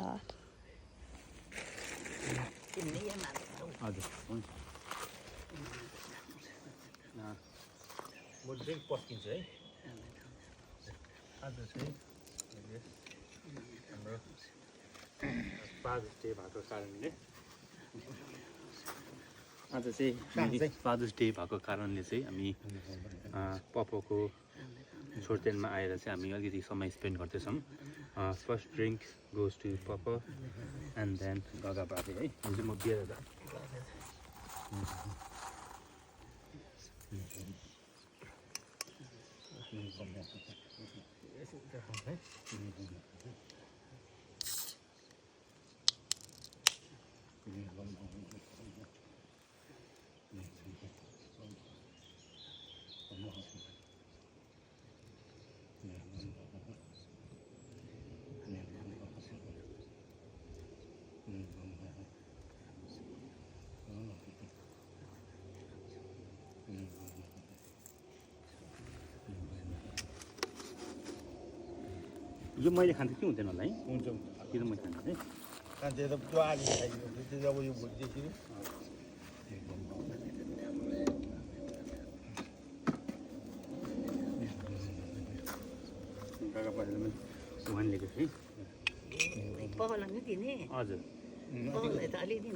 start. हजुर हुन्छ म ड्रिङ्क पस्किन्छु है आज चाहिँ हाम्रो फादर्स डे भएको कारणले आज चाहिँ फादर्स डे भएको कारणले चाहिँ हामी पपोको छोर्तेनमा आएर चाहिँ हामी अलिकति समय स्पेन्ड गर्दैछौँ फर्स्ट ड्रिङ्क गोज टु पपो एन्ड देन गगा बाबे है हुन्छ म बियर यो मैले खान्छु कि हुँदैन होला है हुन्छ कि त मैले खान्छु है खान्छ त त्यो आलु खाइदियो त्यो अब यो भोलिदेखि काका पहिला उहाँ लिएको छु है पकाउन नि दिने हजुर पकाउन त अलिकति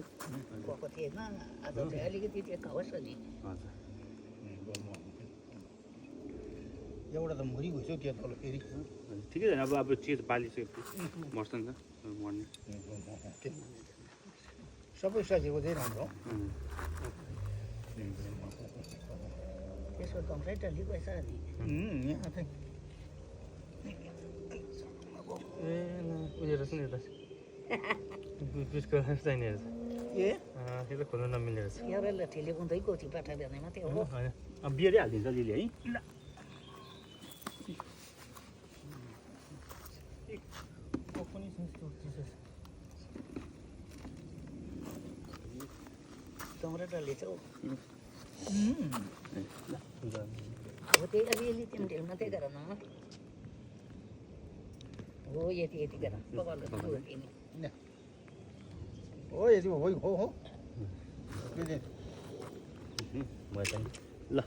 गएको थिएन आज चाहिँ अलिकति चाहिँ होस् नि हजुर एउटा त मरि गइसक्यो त्यो तल फेरि ठिकै छैन अब चिज बालिसकेपछि मर्छ नि त मर्ने सबै सकेको चाहिँ राम्रो त्यसको दम्रै डल्ली गएछ नि यहाँ चाहिँ ए उयो रहेछ नि त पिसको चाहिने रहेछ ए यो त खोल्नु नमिल्ने रहेछ एउटा लट्ठीले उन्तै गोठी पठाइदिने मात्रै हो होइन अब बियरै हालिदिन्छ लिले है दम्रै डल्ली छ हौ अब त्यही अलिअलि तिमीले मात्रै गर न हो यति यति गर पकाउनु तिमी हो यति हो हो हो ल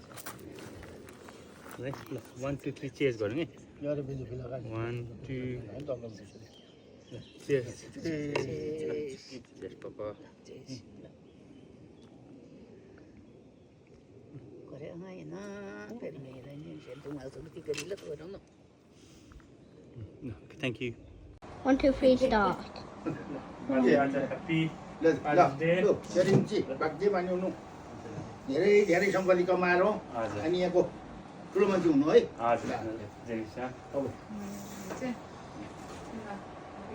ल 1 2 3 चेज गरौँ है एउटा बेजु फिला 1 2 चेज चेज पापा गरे होइन फेरि मेरो नि तुम्हारा तो ती करी लत वरन थ्याङ्क यू 1 2 3 start. ह्याप्पी बाग्जे मान्नु धेरै धेरै सम्पत्ति कमाएर अनि यहाँको ठुलो मान्छे हुनु है हजुर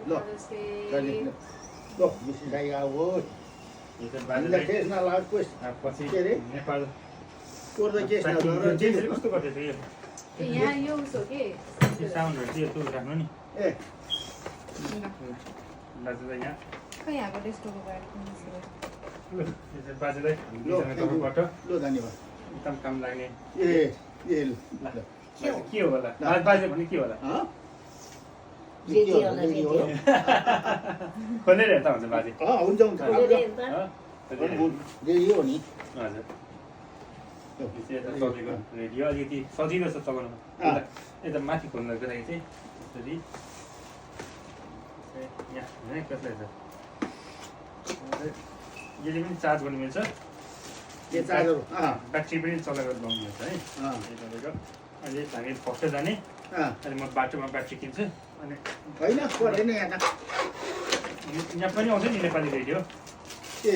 ल ल मिसी दाइ आओ केस न लास्ट पछि के अरे नेपाल कोर्दा केस न कस्तो गर्दैछ यो यहाँ यो उसो के साउन्डहरू चाहिँ यस्तो राख्नु नि ए दाजुलाई यहाँ खै यहाँको डेस्कको गाडी बाजेलाई तर्फबाट ल धन्यवाद एकदम काम लाग्ने ए ए ल के हो होला बाजे भने के होला खोलेर हेर्दा हुन्छ बाजे हुन्छ हुन्छ रेडियो हो नि हजुर तपाईँको रेडियो अलिकति सजिलो छ चलाउनु यता माथि खोल्नको लागि चाहिँ यसरी यहाँ होइन कसलाई छ यसले पनि चार्ज गर्नु मिल्छ के चार्जर ब्याट्री पनि चलाएर लाउनु मिल्छ है तपाईँको अहिले हामी फक्स जाने अहिले म बाटोमा ब्याट्री किन्छु अनि होइन परेन यहाँ त यहाँ पनि आउँछ नि नेपाली रेडियो ए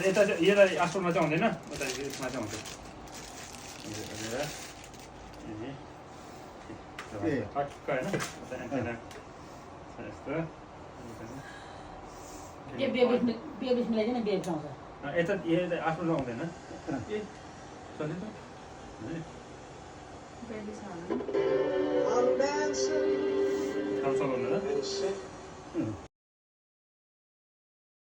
यता चाहिँ यता आश्रममा चाहिँ आउँदैन उता यसमा चाहिँ आउँछ टक्क होइन एन्टेना यस्तो यता आश्रममा आउँदैन ए चल्यो त काम चलाउनु